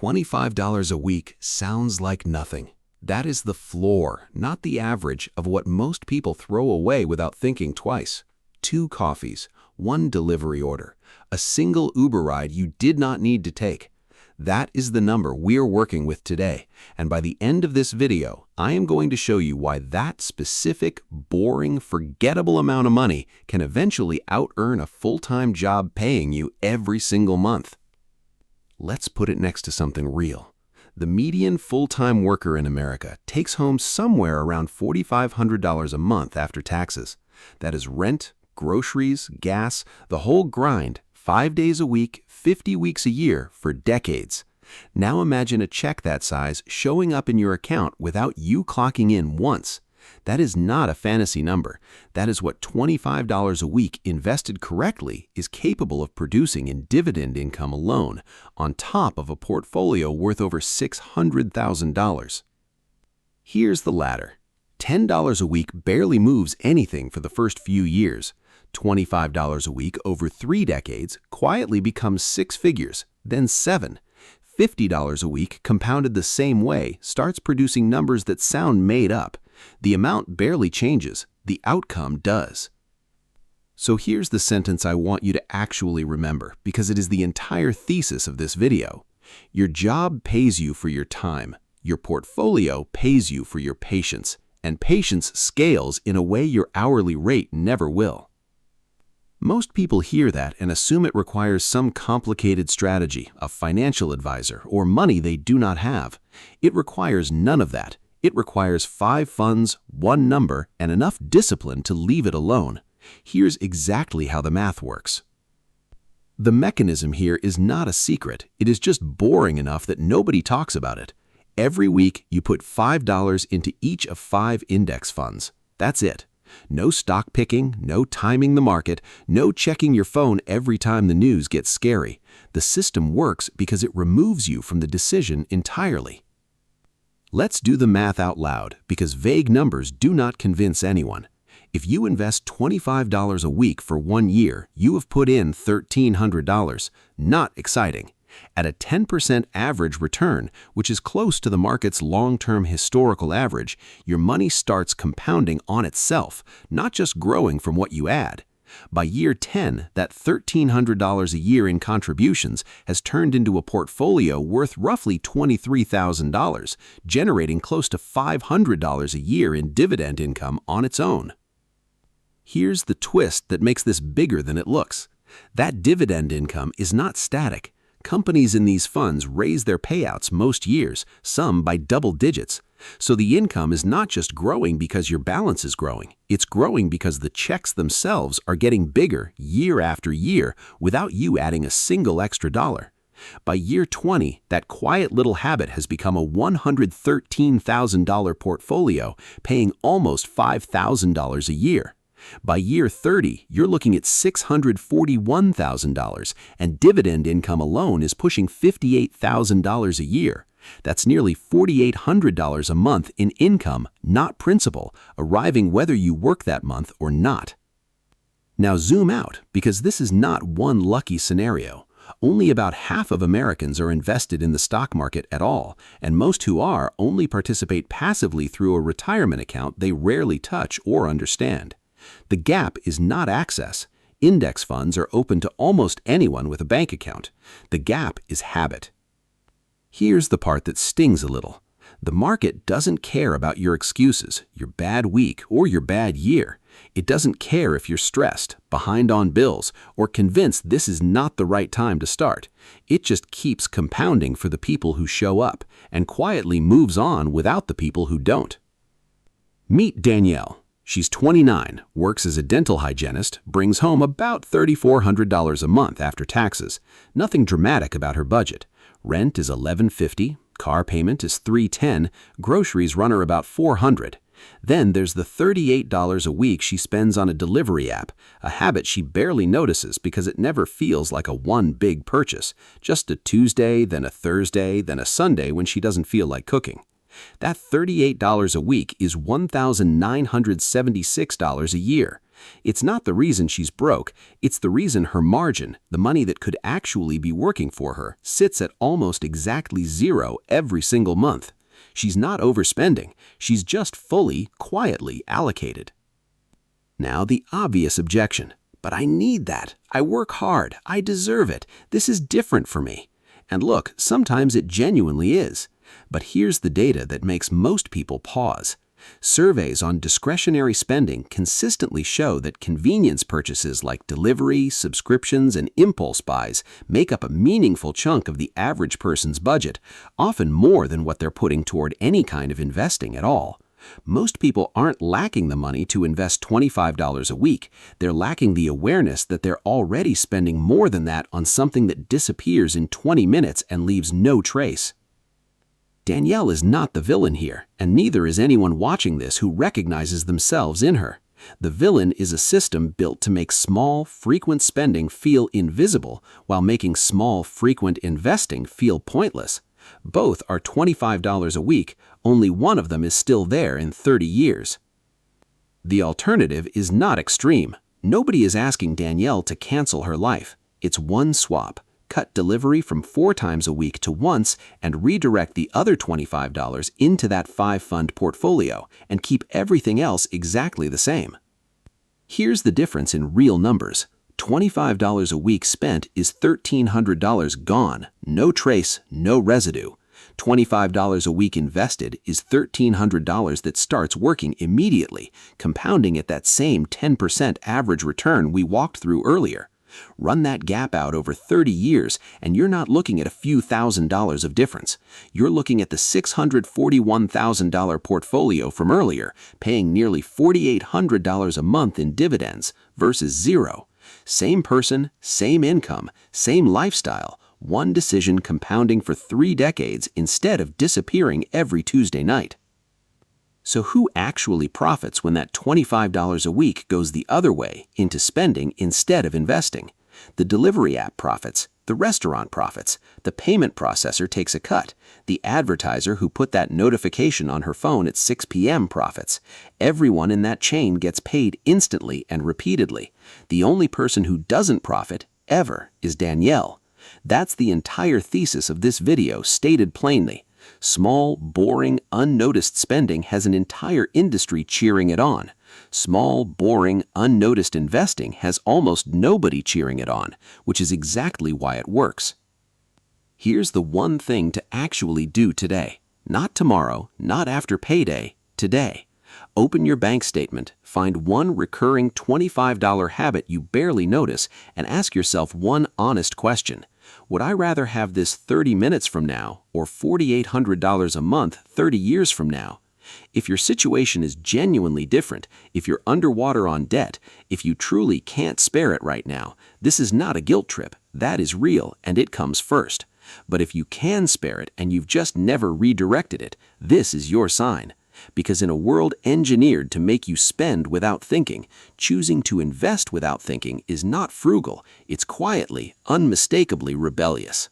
$25 a week sounds like nothing. That is the floor, not the average, of what most people throw away without thinking twice. 2 coffees, 1 delivery order, a single Uber ride you did not need to take. That is the number we're working with today, and by the end of this video, I am going to show you why that specific, boring, forgettable amount of money can eventually out-earn a full-time job paying you every single month. Let's put it next to something real. The median full-time worker in America takes home somewhere around $4,500 a month after taxes. That is rent, groceries, gas, the whole grind, 5 days a week, 50 weeks a year for decades. Now imagine a check that size showing up in your account without you clocking in once. That is not a fantasy number. That is what $25 a week invested correctly is capable of producing in dividend income alone, on top of a portfolio worth over $600,000. Here's the ladder. $10 a week barely moves anything for the first few years. $25 a week over 3 decades quietly becomes 6 figures, then 7. $50 a week compounded the same way starts producing numbers that sound made up. The amount barely changes, the outcome does. So here's the sentence I want you to actually remember, because it is the entire thesis of this video. Your job pays you for your time. Your portfolio pays you for your patience, and patience scales in a way your hourly rate never will. Most people hear that and assume it requires some complicated strategy, a financial advisor, or money they do not have. It requires none of that. It requires 5 funds, 1 number, and enough discipline to leave it alone. Here's exactly how the math works. The mechanism here is not a secret. It is just boring enough that nobody talks about it. Every week, you put $5 into each of 5 index funds. That's it. No stock picking, no timing the market, no checking your phone every time the news gets scary. The system works because it removes you from the decision entirely. Let's do the math out loud, because vague numbers do not convince anyone. If you invest $25 a week for 1 year, you have put in $1,300. Not exciting. At a 10% average return, which is close to the market's long-term historical average, your money starts compounding on itself, not just growing from what you add. By year 10, that $1,300 a year in contributions has turned into a portfolio worth roughly $23,000, generating close to $500 a year in dividend income on its own. Here's the twist that makes this bigger than it looks. That dividend income is not static. Companies in these funds raise their payouts most years, some by double digits. So the income is not just growing because your balance is growing. It's growing because the checks themselves are getting bigger year after year without you adding a single extra dollar. By year 20, that quiet little habit has become a $113,000 portfolio, paying almost $5,000 a year. By year 30, you're looking at $641,000, and dividend income alone is pushing $58,000 a year. That's nearly $4,800 a month in income, not principal, arriving whether you work that month or not. Now zoom out, because this is not one lucky scenario. Only about half of Americans are invested in the stock market at all, and most who are only participate passively through a retirement account they rarely touch or understand. The gap is not access. Index funds are open to almost anyone with a bank account. The gap is habit. Here's the part that stings a little. The market doesn't care about your excuses, your bad week, or your bad year. It doesn't care if you're stressed, behind on bills, or convinced this is not the right time to start. It just keeps compounding for the people who show up, and quietly moves on without the people who don't. Meet Danielle. She's 29, works as a dental hygienist, brings home about $3,400 a month after taxes. Nothing dramatic about her budget. Rent is $1,150, car payment is $310, groceries run her about $400. Then there's the $38 a week she spends on a delivery app, a habit she barely notices because it never feels like a one big purchase, just a Tuesday, then a Thursday, then a Sunday when she doesn't feel like cooking. That $38 a week is $1,976 a year. It's not the reason she's broke, it's the reason her margin, the money that could actually be working for her, sits at almost exactly zero every single month. She's not overspending, she's just fully, quietly allocated. Now the obvious objection. But I need that. I work hard. I deserve it. This is different for me. And look, sometimes it genuinely is. But here's the data that makes most people pause. Surveys on discretionary spending consistently show that convenience purchases like delivery, subscriptions, and impulse buys make up a meaningful chunk of the average person's budget, often more than what they're putting toward any kind of investing at all. Most people aren't lacking the money to invest $25 a week. They're lacking the awareness that they're already spending more than that on something that disappears in 20 minutes and leaves no trace. Danielle is not the villain here, and neither is anyone watching this who recognizes themselves in her. The villain is a system built to make small, frequent spending feel invisible while making small, frequent investing feel pointless. Both are $25 a week, only one of them is still there in 30 years. The alternative is not extreme. Nobody is asking Danielle to cancel her life. It's one swap. Cut delivery from 4 times a week to once and redirect the other $25 into that 5-fund portfolio and keep everything else exactly the same. Here's the difference in real numbers. $25 a week spent is $1,300 gone, no trace, no residue. $25 a week invested is $1,300 that starts working immediately, compounding at that same 10% average return we walked through earlier. Run that gap out over 30 years, and you're not looking at a few $1,000s of difference. You're looking at the $641,000 portfolio from earlier, paying nearly $4,800 a month in dividends versus zero. Same person, same income, same lifestyle, one decision compounding for 3 decades instead of disappearing every Tuesday night. So who actually profits when that $25 a week goes the other way into spending instead of investing? The delivery app profits, the restaurant profits, the payment processor takes a cut, the advertiser who put that notification on her phone at 6 p.m. profits. Everyone in that chain gets paid instantly and repeatedly. The only person who doesn't profit, ever, is Danielle. That's the entire thesis of this video stated plainly. Small, boring, unnoticed spending has an entire industry cheering it on. Small, boring, unnoticed investing has almost nobody cheering it on, which is exactly why it works. Here's the one thing to actually do today. Not tomorrow, not after payday, today. Open your bank statement, find one recurring $25 habit you barely notice, and ask yourself one honest question. Would I rather have this 30 minutes from now or $4,800 a month 30 years from now? If your situation is genuinely different, if you're underwater on debt, if you truly can't spare it right now, this is not a guilt trip. That is real, and it comes first. But if you can spare it and you've just never redirected it, this is your sign. Because in a world engineered to make you spend without thinking, choosing to invest without thinking is not frugal, it's quietly, unmistakably rebellious.